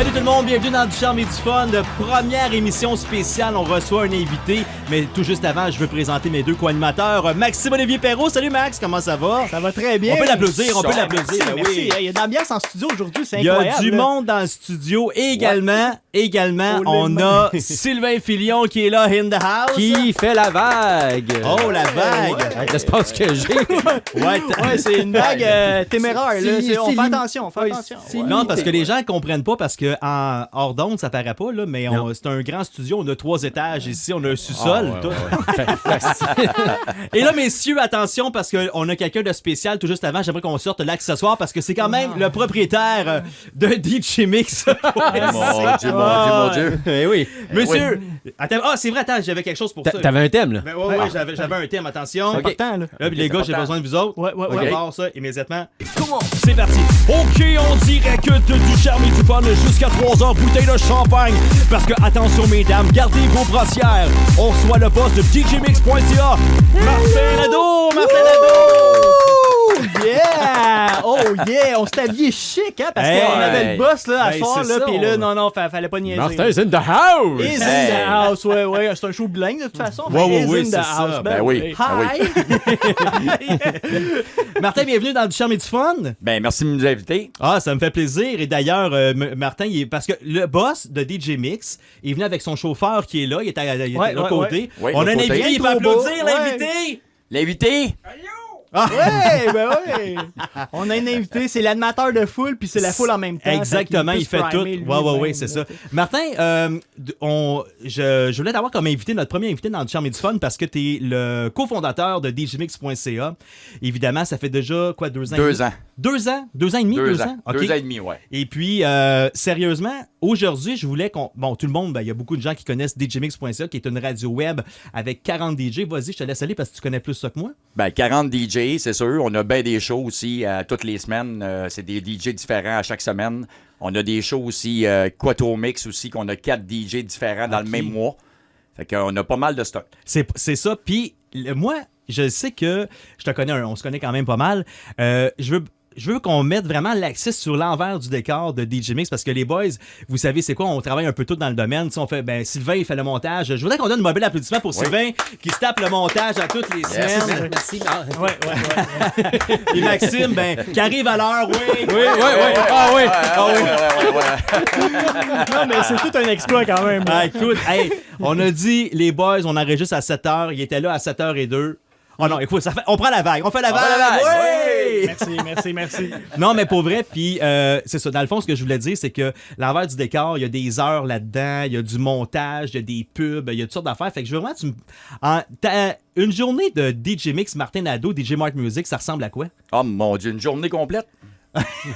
Salut tout le monde, bienvenue dans Du Charme et du Fun. Première émission spéciale, on reçoit un invité. Mais tout juste avant, je veux présenter mes deux co-animateurs. Maxime-Olivier Perrault. Salut Max, comment ça va? Ça va très bien. On peut l'applaudir, on peut l'applaudir. Merci, merci. Il y a de l'ambiance en studio aujourd'hui, c'est Il y incroyable. a du monde dans le studio. Également, on a Sylvain Filion qui est là, in the house. Qui fait la vague? Oh, la vague! Avec l'espace que j'ai. Ouais, c'est une vague téméraire. Là. C'est On fait lim- attention, on fait Ouais, attention. c'est Ouais. Non, parce que les gens ne comprennent pas, parce que en hors d'onde, ça paraît pas, là, mais c'est un grand studio. On a 3 étages ici, on a un sous-sol. tout. Et là, messieurs, attention, parce qu'on a quelqu'un de spécial tout juste avant. J'aimerais qu'on sorte l'accessoire, parce que c'est quand même le propriétaire de DJ Mix. Mon Dieu. Eh oui. Monsieur, attends, c'est vrai, attends, j'avais quelque chose pour ça. T'avais un thème, là? Ben, ouais, j'avais un thème, attention. C'est important, là. Là, puis les gars, j'ai besoin de vous autres. Ouais. On va voir ça immédiatement. C'est parti. OK, on dirait que t'as du charme et du fun jusqu'à 3h, bouteille de champagne. Parce que, attention, mesdames, gardez vos brassières. On reçoit le boss de DJMix.ca, Martin Nadeau. Yeah! Oh yeah! On s'est habillé chic, hein? Parce Hey! qu'on avait le boss, là, à Ben, soir, c'est là. ça, Puis là, on- non, fallait pas niaiser. Martin's in the house! Is in Hey! the house, ouais. C'est un show bling, de toute façon. Ouais, mais ouais, is in c'est the ça. house. Ben oui. Hi! Martin, bienvenue dans du charme et du fun. Ben, merci de nous inviter. Ah, ça me fait plaisir. Et d'ailleurs, Martin, parce que le boss de DJ Mix est venu avec son chauffeur qui est là. Il est à l'autre côté. Ouais, On a un l'autre côté. invité, il peut Trop beau. applaudir Ouais. l'invité. L'invité? Ouais. On a un invité, c'est l'animateur de foule, puis c'est la foule en même temps. Exactement, il fait tout. Ouais, c'est ça. Martin, je voulais t'avoir comme invité, notre premier invité dans le Charme et du Fun, parce que tu es le cofondateur de DJMix.ca. Évidemment, ça fait déjà, 2 ans? 2 ans. 2 ans? 2 ans et demi? 2 ans. OK. 2 ans et demi, ouais. Et puis, sérieusement, aujourd'hui, je voulais qu'on... Bon, tout le monde, il y a beaucoup de gens qui connaissent DJMix.ca, qui est une radio web avec 40 DJ. Vas-y, je te laisse aller parce que tu connais plus ça que moi. Ben, 40 DJ, c'est sûr. On a bien des shows aussi toutes les semaines. C'est des DJ différents à chaque semaine. On a des shows aussi, Quattro Mix aussi, qu'on a 4 DJ différents dans le même mois. Fait qu'on a pas mal de stock. C'est ça. Puis, moi, je sais que je te connais, on se connaît quand même pas mal. Je veux qu'on mette vraiment l'accès sur l'envers du décor de DJ Mix parce que les boys, vous savez, c'est quoi? On travaille un peu tout dans le domaine. Tu sais, on fait, Sylvain, il fait le montage. Je voudrais qu'on donne un bel applaudissement pour Sylvain qui se tape le montage à toutes les semaines. Merci. Ouais. Et Maxime, qui arrive à l'heure, oui. Ah oui! Non, mais c'est tout un exploit quand même. Ah, écoute, hey, on a dit, les boys, on enregistre à 7h. Il était là à 7h02. Oh non, écoute, on prend la vague. On fait la vague. Oui! Merci. Non, mais pour vrai, puis c'est ça. Dans le fond, ce que je voulais dire, c'est que l'envers du décor, il y a des heures là-dedans, il y a du montage, il y a des pubs, il y a toutes sortes d'affaires. Fait que je veux vraiment, une journée de DJ Mix, Martin Nadeau, DJ Mark Music, ça ressemble à quoi? Oh mon Dieu, une journée complète?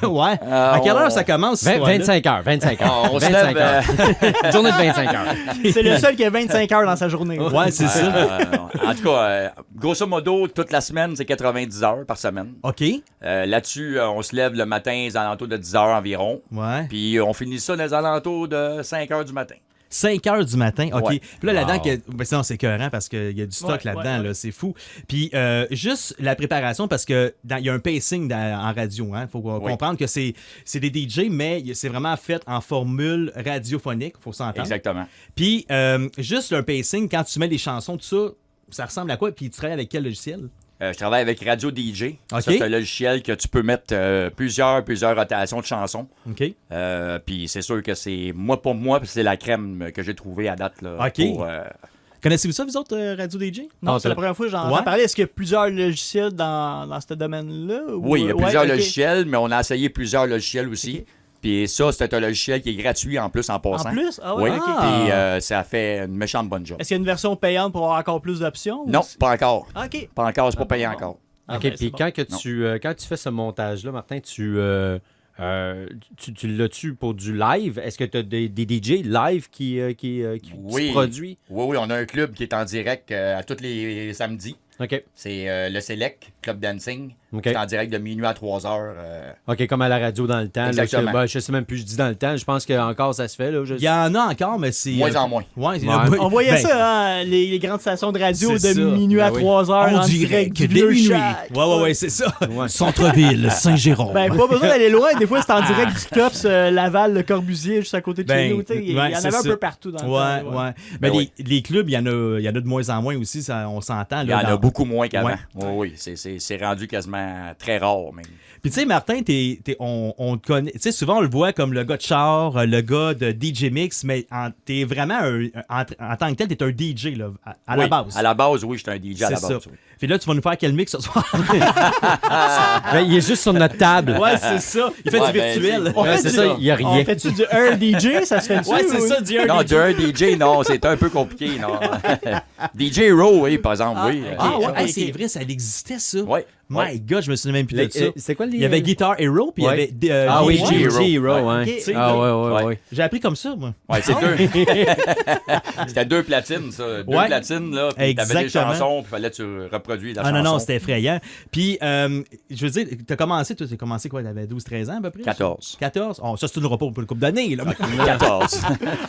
Ouais. À quelle heure ça commence? cette histoire-là? 25 heures. 25 heures. On se 25 lève, heures. Journée de 25 heures. C'est le seul qui a 25 heures dans sa journée. Ouais, c'est ça. en tout cas, grosso modo, toute la semaine, c'est 90 heures par semaine. OK. Là-dessus, on se lève le matin aux alentours de 10 heures environ. Ouais. Puis on finit ça dans les alentours de 5 heures du matin. 5 heures du matin, OK. Ouais. Puis là, là-dedans, sinon, c'est écœurant parce qu'il y a du stock là-dedans, là, c'est fou. Puis juste la préparation, parce qu'il y a un pacing en radio. Il faut comprendre que c'est des DJ, mais c'est vraiment fait en formule radiophonique, il faut s'entendre. Exactement. Puis juste un pacing, quand tu mets les chansons, tout ça ressemble à quoi? Puis tu travailles avec quel logiciel? Je travaille avec Radio DJ. OK. Ça, c'est un logiciel que tu peux mettre plusieurs rotations de chansons. OK. Puis c'est sûr que pour moi, c'est la crème que j'ai trouvée à date. Là, OK. pour, Connaissez-vous ça, vous autres, Radio DJ? Non, c'est la première fois que j'en Ouais. entends parler. Est-ce qu'il y a plusieurs logiciels dans ce domaine-là? Oui, il y a plusieurs ok. logiciels, mais on a essayé plusieurs logiciels aussi. OK. Puis ça, c'est un logiciel qui est gratuit en plus en passant. En plus? Ah ouais, Oui. ok. Puis ça fait une méchante bonne job. Est-ce qu'il y a une version payante pour avoir encore plus d'options? Non, pas encore. Ah, OK. Pas encore, c'est pas payé bon. encore. Ah, OK, ben, puis c'est bon. quand tu fais ce montage-là, Martin, tu l'as-tu pour du live? Est-ce que tu as des DJ live qui se produit? Oui, on a un club qui est en direct à tous les samedis. OK. C'est le Select, Club Dancing. OK. C'est en direct de minuit à 3 heures. OK, comme à la radio dans le temps. Là, Exactement. je sais même plus, je dis dans le temps. Je pense qu'encore ça se fait. Là, Il y en a encore, mais c'est. Moins en moins. Ouais, c'est- Ouais. On voyait Ben, ça, hein, les grandes stations de radio de C'est ça. minuit à Ben oui. 3 heures On en dirait direct que du dès vieux minuit. Shack. Ouais, c'est ça. Ouais. Centre-ville, Saint-Jérôme. Ben, pas besoin d'aller loin. Des fois, c'est en direct du Clops, Laval, le Corbusier, juste à côté de chez Ben, nous. Tu sais, il y ouais, en c'est avait un ça. peu partout dans le Ouais, temps. ouais. Ben Mais oui. les clubs, il y en a de moins en moins aussi, ça, on s'entend. Il y en a beaucoup moins qu'avant. Ouais. Oui, c'est rendu quasiment très rare, même. Puis tu sais, Martin, on te connaît. Tu sais, souvent on le voit comme le gars de char, le gars de DJ Mix, mais t'es vraiment en tant que tel, t'es un DJ là, à la Oui, base. À la base, oui, je suis un DJ à la C'est base. ça. oui. Puis là, tu vas nous faire quel mix ce soir? Ben, il est juste sur notre table. Ouais, c'est ça. Il fait Ouais, du ben, virtuel. On Ouais, fait c'est du- ça, il y a On rien. fait-tu du Earl DJ? Ça se fait dessus? Ouais, c'est ça, du Non, du un DJ, non, c'est un peu compliqué, non. DJ Raw, oui, par exemple, oui. Ah ouais, ok, hey, ok. c'est vrai, ça existait ça. Ouais. My God, je me souviens même plus de ça. C'est quoi les... Il y avait Guitar Hero, puis Ouais. il y avait Ah oui, DJ DJ Hero, Ouais. ouais. Ok. Ah ouais. Ouais. J'ai appris comme ça, moi. Ouais, c'est deux. C'était 2 platines, ça. 2 Ouais. platines, là. Puis t'avais des Exactement. chansons, puis fallait que tu reproduis la Ah chanson. non, c'était effrayant. Puis, je veux dire, t'as commencé quoi? T'avais 12-13 ans à peu près? 14. 14? Oh, ça, c'est une repas pour une couple d'années, là. 14.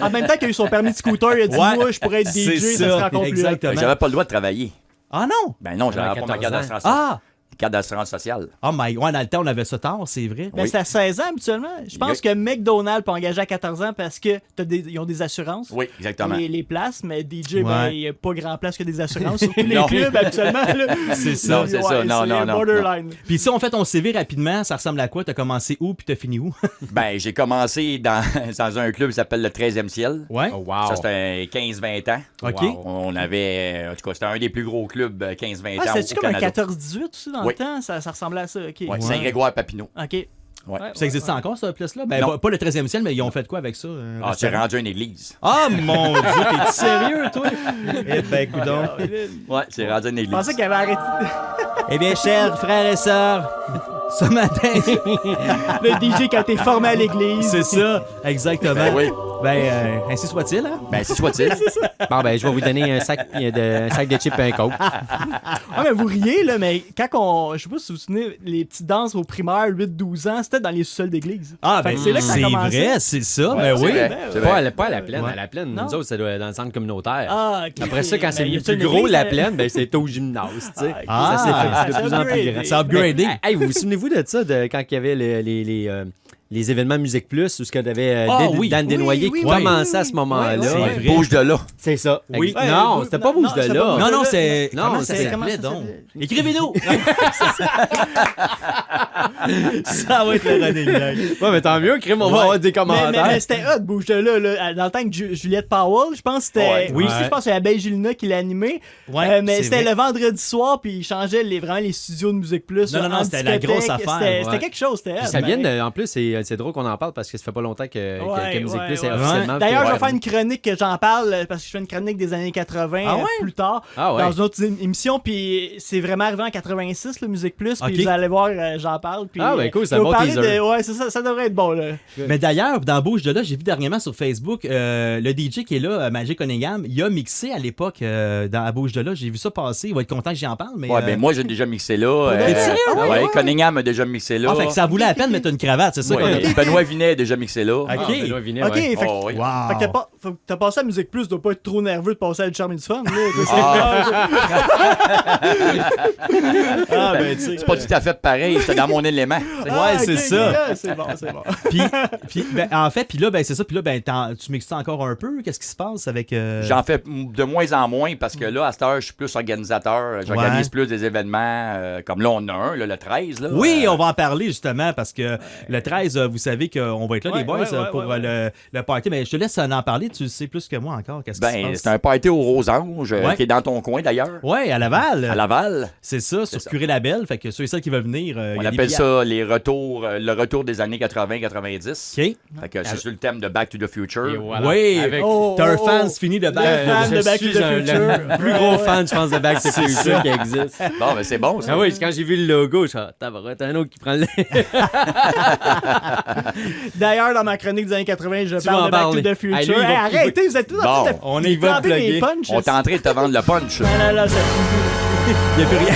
En même temps qu'il a eu son permis de scooter, il a dit Ouais. moi, je pourrais être DJ, C'est ça ça, sera encore plus hot. exactement. J'avais pas le droit de travailler. Ah non? Ben non, j'avais pas ma 14 carte ans. d'assurance. Ah! Carte d'assurance sociale. Oh my... Ouais, dans le temps, on avait ça tard, c'est vrai. Mais Oui. c'est à 16 ans habituellement. Je pense Oui. que McDonald's peut engager à 14 ans parce que ils ont des assurances. Oui, exactement. Les places, mais DJ, ben, Ouais. il n'y a pas grand place que des assurances. Surtout les Non. clubs, habituellement. là. C'est ça. Non, c'est ça. Non, non, non, borderline. Puis si on fait ton CV rapidement, ça ressemble à quoi? T'as commencé où, puis t'as fini où? Ben, j'ai commencé dans un club qui s'appelle le 13e ciel. Ouais? Oh, wow. Ça, c'était 15-20 ans. OK. Wow. On avait, en tout cas, c'était un des plus gros clubs 15-20 Ah, ans c'était-tu au comme un Canada. 14-18 aussi dans Oui. le temps? Ça ressemblait à ça, OK. Ouais, Saint-Grégoire-Papineau. OK. Ouais. Ça existe encore, cette place-là? Ben, Non. pas le 13e ciel, mais ils ont fait quoi avec ça? Ah, c'est rendu une église. Ah, mon Dieu, t'es sérieux, toi? Eh ben, coudonc. Ouais, c'est rendu une Je église. pensais qu'il avait arrêté. Eh bien, chers frères et sœurs, ce matin, Le DJ quand t'es formé à l'église. c'est ça, exactement. Ben oui. Ben, ainsi soit-il, hein? Ben, si soit-il. Bon, ben, je vais vous donner un sac de chips et un coke. Ah, mais vous riez, là, mais quand je sais pas si vous vous souvenez, les petites danses au primaire, 8-12 ans, c'était dans les sous-sols d'église. Ah, Fait ben, que c'est là que ça a c'est commencé. vrai, c'est ça, Ouais, ben c'est oui. vrai, c'est vrai. Pas à la plaine. Ouais. À la plaine, Non. nous autres, c'est dans le centre communautaire. Ah, OK. Après ça, quand c'est Mais y le a-tu plus une gros, église, la plaine, ben, c'est au gymnase, tu sais. Ah, ça s'est fait de c'est plus en plus upgradé. grand. C'est upgradé. Mais, hey, vous vous souvenez-vous de ça, quand il y avait les événements Musique Plus, où ce que t'avais Ah, oui. Dan Desnoyers Oui, qui oui, commençait oui. à ce moment-là. Ouais, C'est ouais. vrai. Bouge de là. C'est ça. Oui. Non, Ouais, c'était pas non, Bouge de c'était pas là. Bouge Non, de non, là. c'est... Non, Comment c'est- ça comment s'appelait, ça donc? s'appelait? Écrivez-nous! Ça va être le running gag. Ouais, mais tant mieux, Crime, on va Ouais. avoir des Mais commentaires. c'était hot, bouge de là. Dans le temps que Juliette Powell, je pense que c'était. Ouais. Oui, Ouais. je pense que c'est la belle Gilina qui l'a animé. Ouais, mais c'est c'était vrai. le vendredi soir, puis il changeait vraiment les studios de Musique Plus. Non, là, non, non, en c'était la discothèque. grosse affaire, C'était ouais. quelque chose, c'était hot. Puis ça vient mais- de, en plus, c'est drôle qu'on en parle parce que ça fait pas longtemps que Ouais, Musique ouais, Plus est ouais. officiellement. D'ailleurs, je vais Ouais. faire une chronique que j'en parle parce que je fais une chronique des années 80 Ah ouais? plus tard Ah ouais. dans une autre émission. Puis c'est vraiment arrivé en 86, le Musique Plus. Puis Ok. vous allez voir, j'en parle. Puis, Ah ouais, cool, c'est je un vais bon vous parler teaser. Ouais, c'est ça, ça devrait être bon. Là. Mais d'ailleurs, dans Bouge de là, j'ai vu dernièrement sur Facebook, le DJ qui est là, Magic Cunningham, il a mixé à l'époque à Bouge de là. J'ai vu ça passer. Il va être content que j'y en parle. Mais, Ouais, ben moi, j'ai déjà mixé là. T'es sérieux? Ouais, Ouais, ouais. Cunningham a déjà mixé là. Ah, fait que ça voulait la peine de mettre une cravate, c'est ça qu'on a Ouais, dit. Benoît Vinet a déjà mixé là. Ok. Ah, Benoît Vinet, Ok, ouais. fait que- Oh, oui. Wow. Fait que t'as passé à Musique Plus, tu dois pas être trop nerveux de passer à du charme et du fun. Là. Ah, ben, tu sais. C'est pas tout à fait pareil, j'étais dans mon élément. Ouais, c'est ça. Yeah, c'est bon, c'est bon. Puis, ben, en fait, puis là, ben, c'est ça. Puis là, ben, tu mixes ça encore un peu. Qu'est-ce qui se passe avec. J'en fais de moins en moins parce que là, à cette heure, je suis plus organisateur. J'organise Ouais. plus des événements. Comme là, on en a un, là, le 13. Là, Oui, on va en parler justement parce que le 13, vous savez qu'on va être là, Ouais, les boys, ouais, pour ouais. le party. Mais je te laisse en parler. Tu sais plus que moi encore. Qu'est-ce qui se Ben, passe? c'est un party au Rosange Ouais. qui est dans ton coin d'ailleurs, Ouais, à Laval. à Laval. C'est ça, sur ça. Curé-Labelle. Fait que ceux et celles qui veulent venir. On il y a des appelle billets. ça le retour des années 80-90. OK. Fait que c'est sur le thème de Back to the Future. Et voilà. Oui, Avec- Oh, t'es un oh, fan oh. fini de Le Back. fan de Je Back to suis the un- Future. le plus Ouais, gros ouais. fan, je pense, de Back to the Future qui existe. Bon, ben c'est bon, ça. Ah oui, quand j'ai vu le logo, je suis t'as un autre qui prend le. D'ailleurs, dans ma chronique des années 80, je Tu vas en parle de Back parler. to the Future. Ah, lui, il va- Hey, arrêtez, vous êtes tous en Bon, train de on y va planter des plugger. punchs. On est en train de te vendre le punch. Non, non, non, ça finit. Il n'y a plus rien.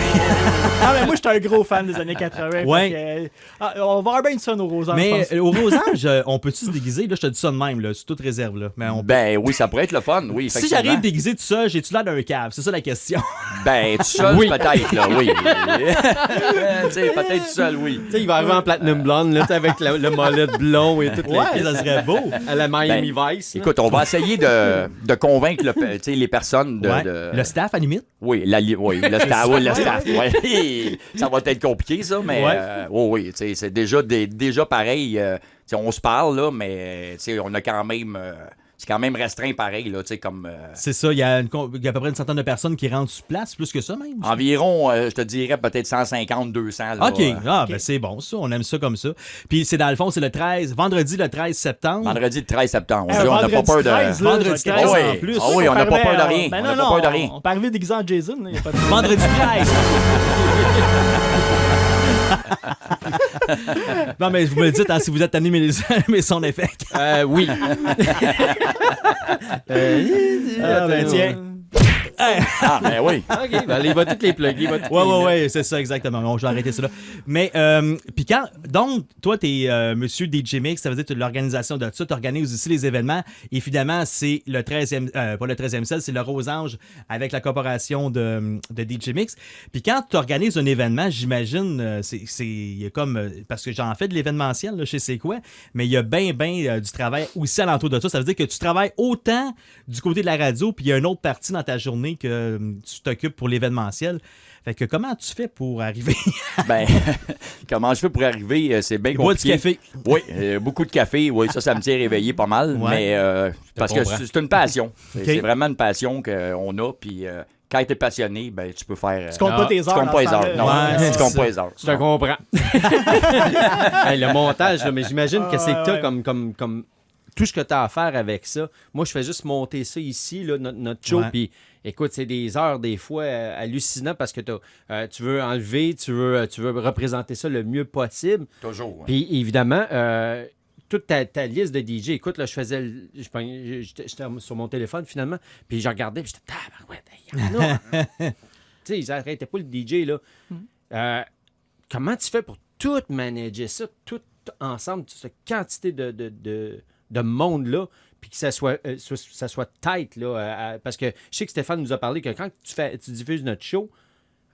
Ah, mais moi, j'étais un gros fan des années 80. Ouais. fait que, on va avoir bien une sonne au Rosange, je pense. Mais au Rosange, on peut-tu se déguiser? Là, je te dis ça de même, là, c'est toute réserve. Là. Mais on... Ben oui, ça pourrait être le fun, oui, si effectivement. j'arrive déguisé tout ça, j'ai-tu l'air d'un cave? C'est ça la question. Ben, tout seul, peut-être, là, oui. Tu sais, peut-être tout seul, oui. Tu sais, il va arriver en Platinum Blonde, là, tu sais, avec le mollet blond et tout. Ouais, ça serait beau. À la Miami Vice. là. Écoute, on va essayer de convaincre tu sais, les personnes Ouais. de... Le staff, à limite. Oui, oui, le staff. Oui, le staff. Ouais. Ça va être compliqué, ça, mais Ouais. oui, tu sais, c'est déjà pareil. Tu sais, on se parle, là, mais tu sais, on a quand même... c'est quand même restreint pareil, là, tu sais, comme... C'est ça, il y a à peu près une centaine de personnes qui rentrent sur place, plus que ça même. environ, je te dirais, peut-être 150, 200. Là, OK, ben c'est bon, ça, on aime ça comme ça. Puis c'est dans le fond, c'est le 13, vendredi le 13 septembre. Vendredi le 13 septembre. Ah, On n'a pas peur de... 13, là, Vendredi je vais 13 Ah oui. en plus. Ah oui, on n'a pas peur de rien. Ben On non, n'a pas non, peur de rien. on peut arriver déguisé en Jason. Il a pas de... Vendredi 13. Non, mais vous me le dites, hein, si vous êtes tanné mes sons d'effet. Oui. Ah, ben tiens. Ah, ben oui. OK, ben, il va toutes les plugger. Ouais, c'est ça, exactement. Bon, je vais arrêter ça là. Mais, puis quand, donc, toi, t'es monsieur DJ Mix, ça veut dire que tu l'organisation de ça, tu organises aussi les événements. Et finalement, c'est le 13e, pas le 13e ciel, c'est le Rosange avec la corporation de DJ Mix. Puis quand tu organises un événement, j'imagine, il y a comme, parce que j'en fais de l'événementiel, là, je sais c'est quoi, mais il y a bien du travail aussi alentour de ça. Ça veut dire que tu travailles autant du côté de la radio, puis il y a une autre partie dans ta journée que tu t'occupes pour l'événementiel. Fait que comment tu fais pour arriver? Ben, comment je fais pour arriver? C'est bien Bois du compliqué. café. Oui, beaucoup de café. Oui, ça me tient réveillé pas mal. Ouais. Mais parce que comprends. c'est une passion. Ok. C'est vraiment une passion qu'on a. Puis quand tu es passionné, ben, tu peux faire... Tu comptes pas tes heures. tu comptes pas les heures. Non, Ouais, tu comptes c'est pas ça. les heures. Je te comprends. Hey, le montage, là, mais j'imagine que c'est que t'as comme tout ce que tu as à faire avec ça. Moi, je fais juste monter ça ici, là, notre show, Ouais. puis écoute, c'est des heures des fois hallucinant parce que tu veux enlever, tu veux représenter ça le mieux possible. Toujours. ouais. Puis évidemment, toute ta liste de DJ, écoute, là, j'étais sur mon téléphone finalement, puis je regardais, puis j'étais tabarouette, il y en a. Tu sais, ils n'arrêtaient pas le DJ, là. Comment tu fais pour tout manager ça, tout ensemble, cette quantité de monde-là, puis que ça soit tight, là, parce que je sais que Stéphane nous a parlé que quand tu diffuses notre show,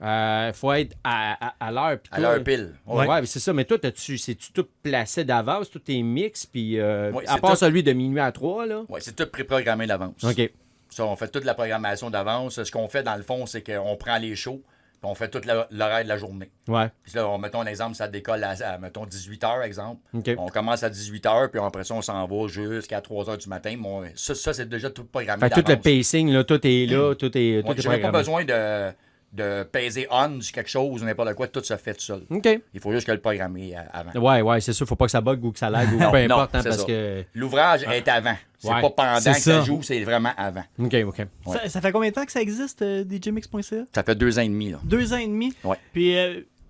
faut être à l'heure. À l'heure pile. Ouais, mais c'est ça. Mais toi, c'est-tu tout placé d'avance, tout est mix, puis Oui, à c'est part tout. celui de minuit à 3, là? Oui, c'est tout préprogrammé d'avance. OK. Ça, on fait toute la programmation d'avance. Ce qu'on fait, dans le fond, c'est qu'on prend les shows, puis on fait tout l'horaire de la journée. Ouais. Puis là, mettons un exemple, ça décolle à mettons, 18h, exemple. OK. On commence à 18h, puis après ça, on s'en va jusqu'à 3h du matin. Mais ça, c'est déjà tout programmé Fait que tout le d'avance. pacing, là, tout est là, tout est Ouais, j'ai même pas programmé. besoin de peser on sur quelque chose ou n'importe quoi. Tout se fait tout seul. OK. Il faut juste que le programmer avant. Ouais, c'est sûr. Faut pas que ça bug ou que ça lag ou Non, peu non, importe, hein, c'est parce ça. que... L'ouvrage est avant. C'est Ouais. pas pendant C'est que ça ça. joue, c'est vraiment avant. OK. Ouais. Ça fait combien de temps que ça existe, DJMix.ca? Ça fait 2 ans et demi, là. 2 ans et demi? Ouais. Puis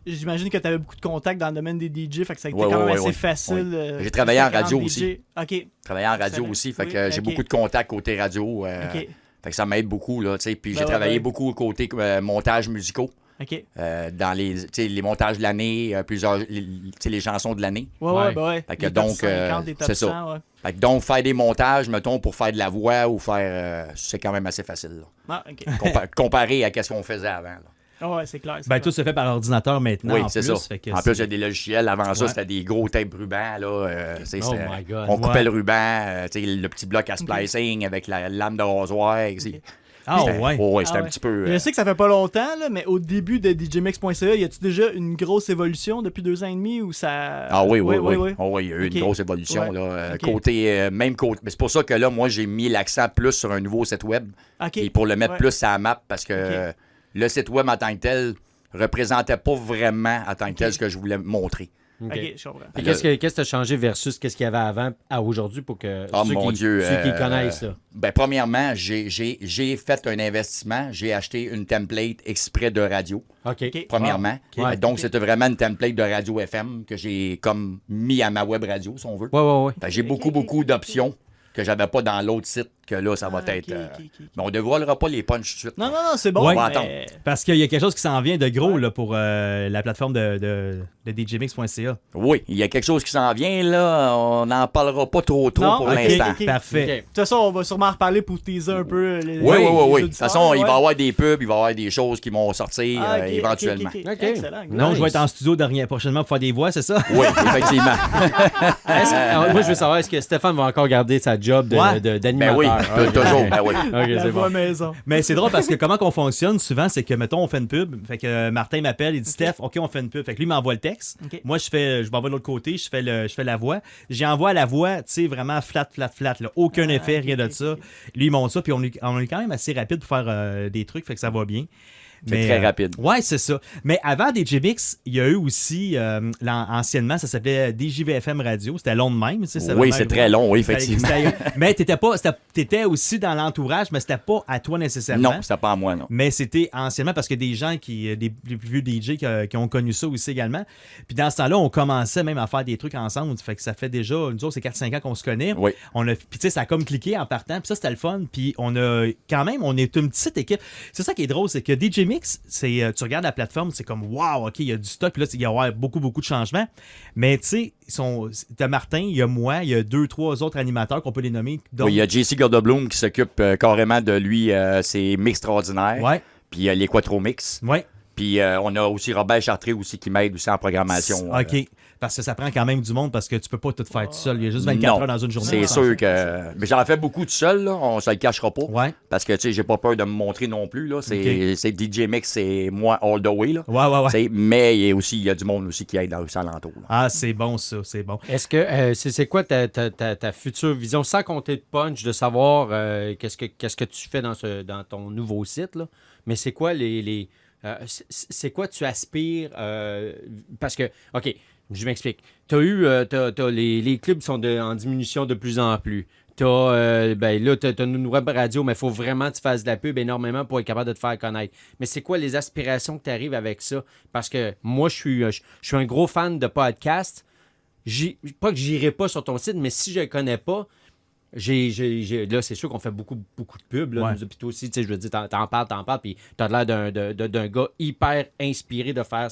j'imagine que tu avais beaucoup de contacts dans le domaine des DJ, fait que ça a été Ouais, quand même ouais, assez ouais. facile. Ouais. J'ai travaillé en radio DJ. aussi. OK. Je travaillais en radio Excellent. aussi, fait que Oui, j'ai ok. beaucoup de contacts côté radio. OK. Fait que ça m'aide beaucoup, là, tu sais. Puis Ben j'ai ouais, travaillé ben. beaucoup côté montage musicaux. OK. Dans les montages de l'année, plusieurs les chansons de l'année. Ouais, ouais. Fait que Les top donc, 50, des top c'est ça. 100, ouais. Fait que donc, faire des montages, mettons, pour faire de la voix ou faire... c'est quand même assez facile, là. Ah, OK. Comparé à ce qu'on faisait avant, là. Ah ouais, c'est clair. Ben, tout se fait par ordinateur maintenant. Oui, en c'est plus, ça. fait que En c'est- plus, il y a des logiciels. Avant ça, Ouais. c'était des gros tapes rubans, là. Oh my God. On coupait Ouais. le ruban, tu sais, le petit bloc à splicing avec la lame de rasoir. Ah C'était- ouais. ouais, c'était Ah un ouais. petit peu... Je sais que ça fait pas longtemps, là, mais au début de DJMix.ca, y a-tu déjà une grosse évolution depuis 2 ans et demi ou ça. Ah oui, oui, Ouais, oui. ouais, ouais. Oh, oui, il y a eu Ok. une grosse évolution. Ouais. Là, Ok. côté, même côté. Mais c'est pour ça que là, moi, j'ai mis l'accent plus sur un nouveau site web. OK. Et pour le mettre Ouais. plus à la map, parce que Ok. le site web en tant que tel représentait pas vraiment en tant que tel ce que je voulais montrer. OK. OK, je comprends. Et qu'est-ce que tu as changé versus qu'est-ce qu'il y avait avant à aujourd'hui pour que Oh ceux, mon qui, Dieu. ceux qui connaissent ça? Ben, premièrement, j'ai fait un investissement. J'ai acheté une template exprès de radio. OK. OK. Premièrement. Ah, ok. Donc, Ok. c'était vraiment une template de radio FM que j'ai comme mis à ma web radio, si on veut. Ouais. Fait que j'ai beaucoup d'options que j'avais pas dans l'autre site que là, ça va Ah, être... ok. Mais on ne dévoilera pas les punchs tout de suite. Non, c'est bon. Ouais. On va mais- attendre. Parce qu'il y a quelque chose qui s'en vient de gros là, pour la plateforme de djmix.ca. Oui, il y a quelque chose qui s'en vient, là. On n'en parlera pas trop Non? pour Ok, l'instant. ok. Parfait. Ok. De toute façon, on va sûrement en reparler pour teaser un peu les Oui. De toute auditeurs, façon, il ouais. va y avoir des pubs, il va y avoir des choses qui vont sortir Ah, ok, éventuellement. ok. Ok. Excellent. Donc, Nice. je vais être en studio prochainement pour faire des voix, c'est ça? Oui, effectivement. Moi, je veux savoir, est-ce que Stéphane va encore garder sa job Ouais. Ben oui, d'animateur? toujours. Ben oui. Ok, La c'est voix bon. maison. Mais c'est drôle parce que comment qu'on fonctionne souvent, c'est que, mettons, on fait une pub. Fait que Martin m'appelle, il dit Steph, OK, on fait une pub. Fait que lui, il m'envoie le texte. Ok. Moi, je m'envoie de l'autre côté, je fais la voix. J'envoie la voix, tu sais, vraiment flat. Là. Aucun effet, rien de ça. Lui, il monte ça, puis on est quand même assez rapide pour faire des trucs, fait que ça va bien. C'est très rapide. Ouais, c'est ça. Mais avant DJMix, il y a eu aussi, anciennement, ça s'appelait DJVFM Radio. C'était long de même. Tu sais, c'était Oui, vraiment c'est très long, oui, effectivement. Mais t'étais aussi dans l'entourage, mais c'était pas à toi nécessairement. Non, c'était pas à moi, non. Mais c'était anciennement parce que des gens les plus vieux DJ qui ont connu ça aussi également. Puis dans ce temps-là, on commençait même à faire des trucs ensemble. Fait que ça fait déjà, nous autres, c'est 4-5 ans qu'on se connaît. Oui. Puis tu sais, ça a comme cliqué en partant. Puis ça, c'était le fun. Puis on est une petite équipe. C'est ça qui est drôle, c'est que DJ Mix, tu regardes la plateforme, c'est comme wow, OK, il y a du stock. Puis là, il va y avoir beaucoup de changements. Mais tu sais, t'as Martin, il y a moi, il y a 2-3 autres animateurs qu'on peut les nommer. Donc, Oui, il y a JC Gordobloom qui s'occupe carrément de lui, ses mix extraordinaires. Ouais, Puis les Quattro Mix. ouais. Puis on a aussi Robert Chartré aussi qui m'aide aussi en programmation. OK. Parce que ça prend quand même du monde parce que tu peux pas tout faire tout seul. Il y a juste 24 Non, heures dans une journée. c'est sûr que... Mais j'en fais beaucoup tout seul, là. On se le cachera pas. Ouais. Parce que, tu sais, j'ai pas peur de me montrer non plus, là. C'est Ok. c'est DJ Mix, c'est moi all the way, là. Ouais. Tu sais, mais il y a du monde aussi qui aide dans les alentours, là. Ah, c'est bon ça, c'est bon. Est-ce que c'est quoi ta future vision, sans compter de punch, de savoir qu'est-ce que tu fais dans ton nouveau site, là? Mais c'est quoi c'est quoi tu aspires parce que, OK, je m'explique. T'as les clubs sont en diminution de plus en plus. T'as une web radio, mais il faut vraiment que tu fasses de la pub énormément pour être capable de te faire connaître. Mais c'est quoi les aspirations que tu arrives avec ça? Parce que moi, je suis un gros fan de podcast. Pas que j'irai pas sur ton site, mais si je ne connais pas, là, c'est sûr qu'on fait beaucoup de pubs. Là, Ouais. puis toi aussi, tu sais, je veux dire, t'en parles, puis t'as l'air d'un gars hyper inspiré de faire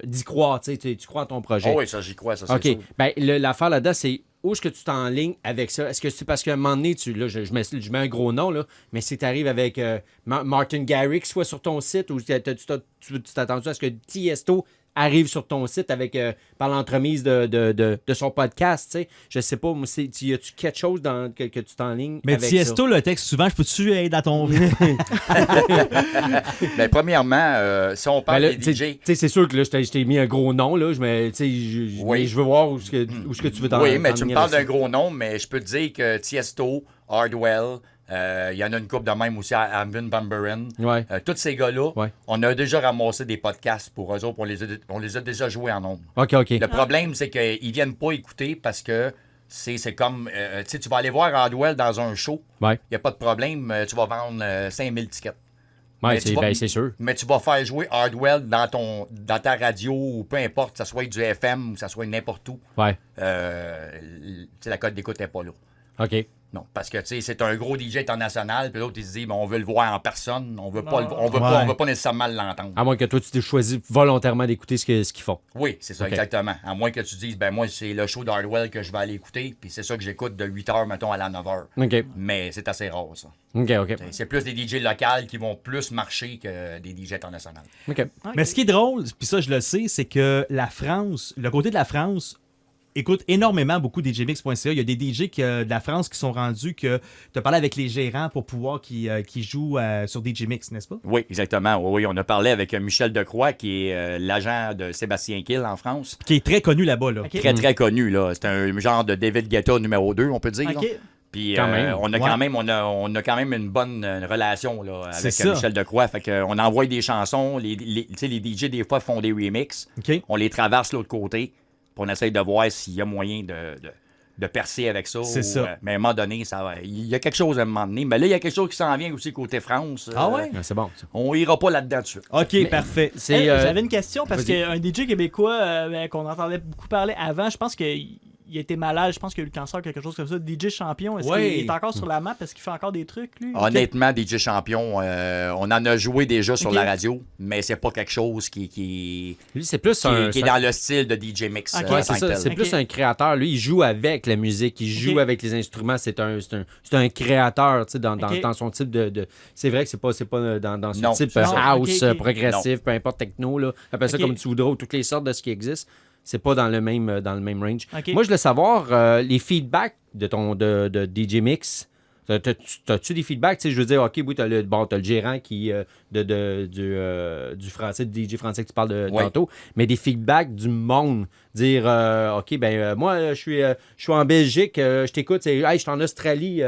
d'y croire, tu sais, tu crois à ton projet. Oh oui, ça, j'y crois, ça, c'est OK. sûr. Ben, l'affaire là-dedans, c'est où est-ce que tu t'enlignes avec ça? Est-ce que c'est parce qu'à un moment donné, je mets un gros nom, là, mais si tu arrives avec Martin Garrix, soit sur ton site, ou tu t'es attendu à ce que Tiesto arrive sur ton site avec par l'entremise de son podcast, tu sais. Je sais pas, moi, y a-tu quelque chose que tu t'enlignes Mais avec Tiesto, le texte, souvent, je peux-tu aller dans ton... Ben, premièrement, si on Ben parle là, des tu DJ... sais, c'est sûr que là, je t'ai mis un gros nom, là, mais Oui. je veux voir où est-ce que tu veux t'en Oui, mais tu me t'enligner parles d'un avec ça. gros nom, mais je peux te dire que Tiesto, Hardwell, il y en a une couple de même aussi, Armin van Buuren. Ouais. Tous ces gars-là, Ouais. on a déjà ramassé des podcasts pour eux autres, on les a déjà joués en ondes. OK. Le problème, c'est qu'ils viennent pas écouter parce que c'est comme, tu sais, tu vas aller voir Hardwell dans un show, Ouais. il n'y a pas de problème, tu vas vendre 5000 tickets. Ouais, Mais tu vas- c'est sûr. Mais tu vas faire jouer Hardwell dans ta radio ou peu importe, que ça soit du FM ou que ça soit n'importe où. Ouais. Tu sais, la cote d'écoute n'est pas là. OK. Non, parce que tu sais, c'est un gros DJ international, puis l'autre il se dit ben, on veut le voir en personne, on veut pas Non. on veut pas nécessairement l'entendre. À moins que toi, tu t'aies choisi volontairement d'écouter ce qu'ils font. Oui, c'est ça, Ok. exactement. À moins que tu dises ben moi c'est le show d'Hardwell que je vais aller écouter, puis c'est ça que j'écoute de 8h mettons à la 9h. OK. Mais c'est assez rare ça. OK. C'est plus des DJ locaux qui vont plus marcher que des DJ internationaux. OK. Mais ce qui est drôle, puis ça, je le sais, c'est que la France, le côté de la France, écoute énormément beaucoup DJMix.ca. Il y a des DJ de la France qui sont rendus que tu as parlé avec les gérants pour pouvoir qui jouent sur DJMix, n'est-ce pas? Oui, exactement. Oui, on a parlé avec Michel Decroix, qui est l'agent de Sébastien Kill en France. Qui est très connu là-bas. Là. Ok. Très, très connu, là. C'est un genre de David Guetta numéro 2, on peut dire. OK. là. Puis Quand même. on a Ouais. quand même on a quand même une bonne relation là, C'est avec ça. Michel Decroix. Fait que, on envoie des chansons. Tu sais, les DJ des fois font des remixes. OK. On les traverse de l'autre côté. Puis on essaye de voir s'il y a moyen de percer avec ça. C'est ça. Mais à un moment donné, il y a quelque chose à un moment donné. Mais là, il y a quelque chose qui s'en vient aussi côté France. Ah ouais? C'est bon, ça. On ira pas là-dedans tout de suite. OK, parfait. C'est, J'avais une question parce vas-y. qu'un DJ québécois qu'on entendait beaucoup parler avant, je pense qu'il il a été malade, je pense qu'il a eu le cancer, quelque chose comme ça. DJ Champion, est-ce Oui. qu'il est encore sur la map? Est-ce qu'il fait encore des trucs, lui? Honnêtement, DJ Champion, on en a joué déjà sur Ok. la radio, mais c'est pas quelque chose qui Lui, c'est plus est un. dans le style de DJ Mix. Ok. en Ouais, tant c'est que ça. tel. C'est Ok. plus un créateur. Lui, il joue avec la musique, il joue Ok. avec les instruments. C'est un créateur, tu sais, dans Ok. son type de. C'est vrai que c'est pas dans son Non, type c'est ça. house, Ok, ok. progressif, peu importe techno, là. Appelle ça Ok. comme tu voudras, ou toutes les sortes de ce qui existe. C'est pas dans le même range. Ok. Moi, je voulais savoir les feedbacks de DJ Mix. T'as-tu des feedbacks? Tu sais, je veux dire, OK, oui, t'as le gérant qui du français, de DJ français que tu parles de Ouais. tantôt, mais des feedbacks du monde. Dire, OK, moi, je suis en Belgique, je t'écoute, hey, je suis en Australie,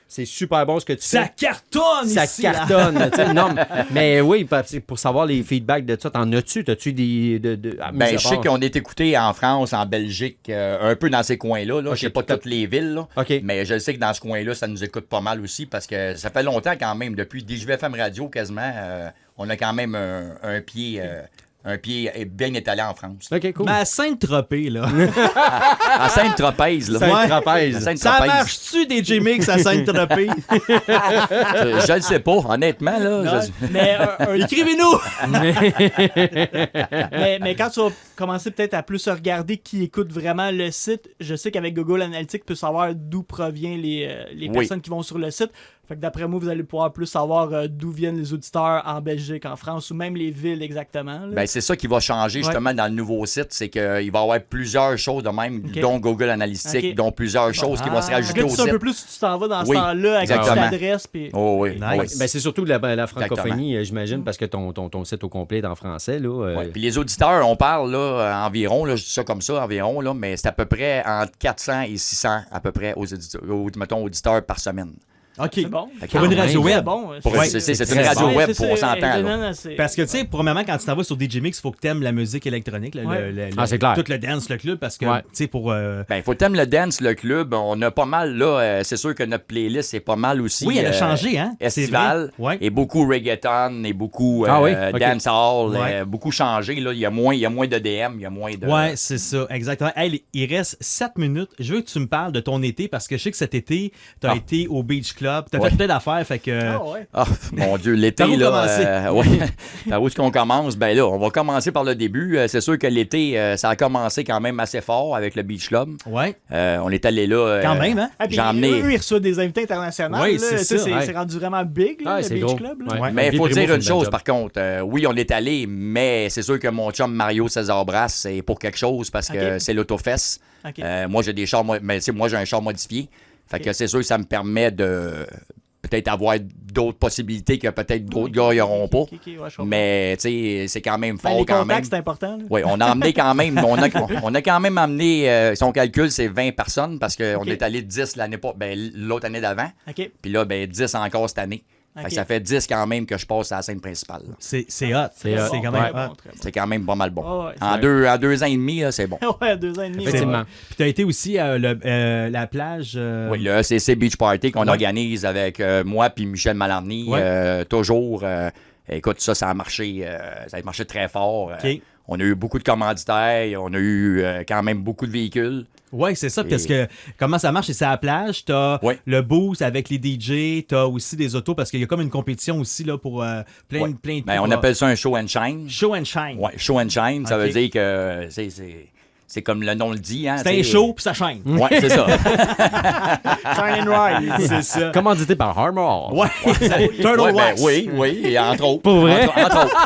c'est super bon ce que tu Ça fais. cartonne Ça ici, là. cartonne. Tu sais, non, mais oui, pour savoir les feedbacks de ça, t'en as-tu? T'as-tu des. Ben, je sais qu'on est écouté en France, en Belgique, un peu dans ces coins-là. Là. Ok, Je sais pas tout à- toutes les villes, là. OK. Mais je sais que dans ce coin-là, ça nous écoute pas mal aussi parce que ça fait longtemps quand même, depuis DJFM Radio quasiment, on a quand même un pied bien étalé en France. OK, cool. Mais à Sainte-Tropez, là. À Sainte-Tropez, là. Sainte- Ouais. Trapèze. À Ça Sainte-Tropez. marche-tu, DJ Mix, à Sainte-Tropez? Je le sais pas, honnêtement, là. Non. Mais, Écrivez-nous! mais quand tu vas commencer peut-être à plus regarder qui écoute vraiment le site, je sais qu'avec Google Analytics, tu peux savoir d'où proviennent les Oui. personnes qui vont sur le site. Fait que d'après moi, vous allez pouvoir plus savoir d'où viennent les auditeurs en Belgique, en France, ou même les villes exactement. là. Ben, c'est ça qui va changer justement dans le nouveau site, c'est qu'il va y avoir plusieurs choses de même, Ok. dont Google Analytics, Ok. dont plusieurs choses qui vont se Ah. Fait que rajouter là, au tu sais un site. peu plus où tu t'en vas dans ce Oui, temps-là, avec une petite exactement. adresse. Puis... Oh oui, Nice. oui. Ben, c'est surtout la francophonie, j'imagine, parce que ton site au complet est en français. Là, Ouais. Puis les auditeurs, on parle là, environ, là, je dis ça comme ça, environ, là, mais c'est à peu près entre 400 et 600 à peu près mettons, auditeurs par semaine. OK. C'est bon. Fait que Pour une quand radio même, web. Bon, Pour Ouais. c'est une très radio bon. web, on s'entend. là. Parce que, tu sais, premièrement, quand tu t'en vas sur DJ Mix, il faut que tu aimes la musique électronique, là, Ouais. C'est clair. tout le dance, le club, parce que, Ouais. tu sais, pour... Ben, faut t'aimer le dance, le club. On a pas mal, là. C'est sûr que notre playlist est pas mal aussi. Oui, elle a changé, hein? C'est Estival. vrai. Ouais. Et beaucoup reggaeton, et beaucoup Ah oui? Ok. dancehall. Ouais. Beaucoup changé, là. Il y a moins de DM, il y a moins de. Ouais, c'est ça, exactement. Hey, il reste 7 minutes. Je veux que tu me parles de ton été parce que je sais que cet été, tu as Ah. été au Beach Club. Tu as Ouais. fait plein d'affaires, fait que. Ah ouais. Ah, mon Dieu, l'été, Par où là. commencer? Ouais. Par où est-ce qu'on commence? Ben là, on va commencer par le début. C'est sûr que l'été, ça a commencé quand même assez fort avec le Beach Club. Ouais, On est allé là. quand même, hein? Ah, puis J'ai emmené. eux, ils reçoivent des invités internationaux. Oui, là. c'est Tu sais, ça, ouais. C'est rendu vraiment big, là, Ah, le c'est Beach gros. Club. là. Ouais. Mais il Vie faut Primo dire fait une une chose, belle job. par contre. Oui, on est allé, mais c'est sûr que mon chum Mario César Brasse, c'est pour quelque chose parce que Ok. c'est l'Autofest. Ok. Moi, j'ai des chars, mais tu sais, moi, j'ai un char modifié. Fait que Ok. c'est sûr que ça me permet de peut-être avoir d'autres possibilités que peut-être d'autres gars n'auront pas. Ok, ouais, je comprends. Mais, tu sais, c'est quand même Ben, fort les quand même. contacts, c'est important. là. Oui, on a emmené quand même, on a quand même amené, son calcul, c'est 20 personnes parce qu'on Ok. est allé 10 l'autre année d'avant. OK. Puis là, ben 10 encore cette année. Fait que Ok. ça fait 10 quand même que je passe à la scène principale. là. C'est hot. C'est C'est hot. quand Très même bon, hot. très bon. C'est quand même pas mal bon. Ah ouais, en, c'est- 2 ans et demi, là, c'est bon. Ouais, 2 ans et demi. Effectivement. ouais. Puis tu as été aussi à la plage. Oui, le ECC Beach Party qu'on Ouais. organise avec moi puis Michel Malarny, Ouais. toujours. Écoute, ça a marché, ça a marché très fort. OK. On a eu beaucoup de commanditaires, on a eu quand même beaucoup de véhicules. Ouais, c'est ça, Et- parce que comment ça marche, c'est à la plage, t'as Ouais. le boost avec les DJ, t'as aussi des autos, parce qu'il y a comme une compétition aussi là, pour plein, Ouais. plein de Ben, on appelle ça un show and shine. Show and Shine. Ouais, show and shine, ça Ok. veut dire que c'est comme le nom le dit. Hein, C'est un t'sais. show, puis ça shine. Ouais, c'est ça. Shine and Ride. C'est ça. Commandité par Armor. Ouais, Turtle Ouais, ben, Wax. oui, et entre autres. Pour vrai? Entre autres.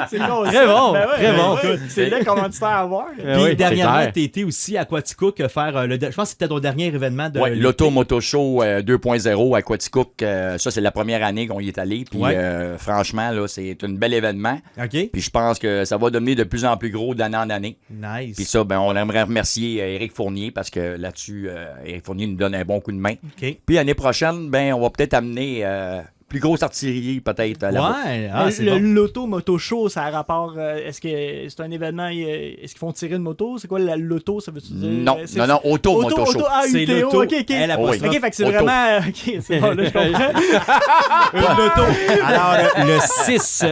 C'est con, Très ça. bon, Ben ouais, très ben bon. ouais. C'est là qu'on va te faire avoir. Puis oui, c'est dernièrement, clair. t'as été aussi à Quaticook faire je pense que c'était ton dernier événement de Ouais, l'été. l'Auto Moto Show 2.0 à Quaticook, ça c'est la première année qu'on y est allé. Puis Ouais. franchement, là, c'est un bel événement. OK. Puis je pense que ça va devenir de plus en plus gros d'année en année. Nice. Puis ça, ben, on aimerait remercier Éric Fournier parce que là-dessus, Éric Fournier nous donne un bon coup de main. OK. Puis l'année prochaine, ben, on va peut-être amener plus grosse artillerie, peut-être. Là-bas. Ouais, ah, c'est le bon. loto moto show, ça a rapport. Est-ce que c'est un événement? Est-ce qu'ils font tirer une moto? C'est quoi la loto? Ça veut-tu dire? Non, non, auto, moto show. Ah, C'est UTO, l'auto. ok, ok. Elle a pas Oui. ça. Ok, fait que c'est Auto. vraiment. Ok, c'est bon, là, je comprends. Une loto. Alors,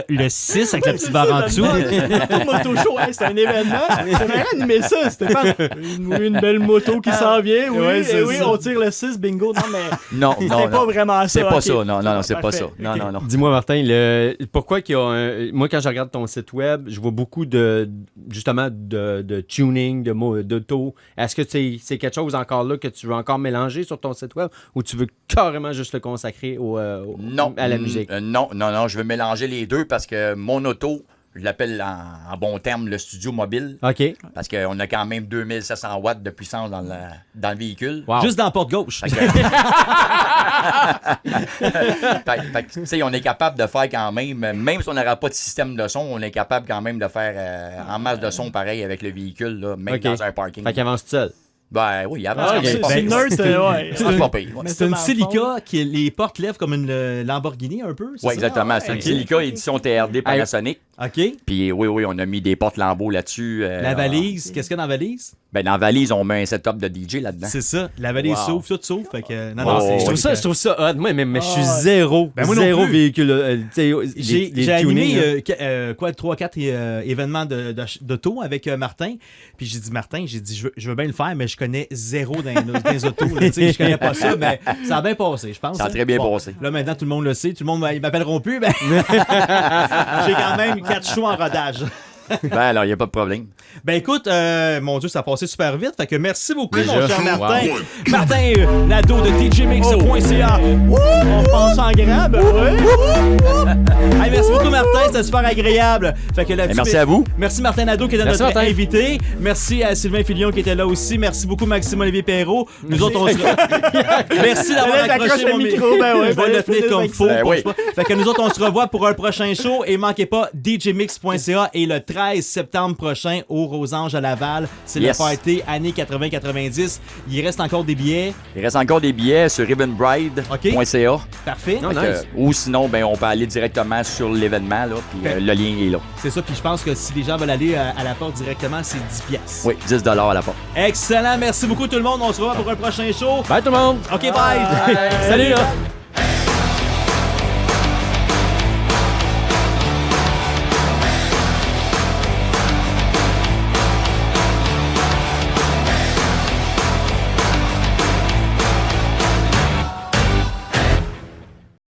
le 6 avec la petite barre en dessous. L'auto moto show, hein, c'est un événement. J'aimerais animer ça, Stéphane. Une belle moto qui s'en vient. Oui, Ouais, c'est oui, ça. on tire le 6, bingo. Non, mais Non, c'est non, pas non. vraiment ça. C'est pas ok. ça. Non, c'est pas Parfait. ça. Non, Ok. non, non. Dis-moi, Martin, pourquoi qu'il y a moi, quand je regarde ton site web, je vois beaucoup justement de tuning, d'auto. Est-ce que c'est quelque chose encore là que tu veux encore mélanger sur ton site web ou tu veux carrément juste le consacrer Non. à la musique? Non, je veux mélanger les deux parce que mon auto, je l'appelle en bon terme le studio mobile. OK. Parce qu'on a quand même 2700 watts de puissance dans le véhicule. Wow. Juste dans la porte gauche. Fait que, tu sais, on est capable de faire quand même si on n'aura pas de système de son, on est capable quand même de faire en masse de son pareil avec le véhicule, là, même OK. dans un parking. Fait qu'il avance tout seul. Ben oui, avant, Ah, ok. c'est pas C'est pire. nerd, ouais. C'est pas pire. Ouais. Mais C'est une dans le silica qui les portes lèvent comme une Lamborghini un peu. c'est Oui, ça? exactement. Ah, C'est une ok. Silica édition TRD Panasonic. OK. Puis oui, on a mis des portes lambeaux là-dessus. La valise, qu'est-ce qu'il y a dans la valise? Ben, dans la valise, on met un setup de DJ là-dedans. C'est ça. La valise Wow. s'ouvre, tout s'ouvre. Fait que, non, Oh, c'est- Je trouve ça hot. Moi, mais je suis Ah, ouais. zéro. Ben, moi non zéro plus. véhicule. J'ai animé 3-4 événements d'auto avec Martin. Puis j'ai dit, Martin, je veux bien le faire, mais je connais zéro dans les autos. Là, tu sais, je connais pas ça, mais ça a bien passé, je pense. Ça a hein. très bien passé. Là, maintenant, tout le monde le sait. Tout le monde, ils m'appelleront plus, mais j'ai quand même 4 shows en rodage. Ben alors, il n'y a pas de problème. Ben écoute, mon Dieu, ça a passé super vite. Fait que merci beaucoup, Déjà? mon cher Martin. Wow. Martin Nadeau de DJMix.ca. On pense en grand, ben ouais. Hey, merci beaucoup, Martin. C'était super agréable. Fait que là-dessus, Merci à vous. Merci Martin Nadeau qui était Merci, notre Martin. invité. Merci à Sylvain Filion qui était là aussi. Merci beaucoup Maxime-Olivier Perrault. Nous autres, on se... Merci d'avoir Fallait que accroché j'accroche mon le micro. micro, ben ouais, Je vais fallait le tenir que je comme fasse faux. Ben oui. Fait que nous autres, on se revoit pour un prochain show. Et manquez pas DJMix.ca et le 13 septembre prochain au Rosange à Laval. C'est Yes. le party années 80-90. Il reste encore des billets. Il reste encore des billets sur ribbonbride.ca. Parfait. Non, Fait que, nice. ou sinon, ben, on peut aller directement sur l'événement, là, puis le lien est là. C'est ça. Puis je pense que si les gens veulent aller à la porte directement, c'est 10 piastres. Oui, 10 $ à la porte. Excellent. Merci beaucoup tout le monde. On se revoit pour un prochain show. Bye tout le monde. OK, bye. Salut là.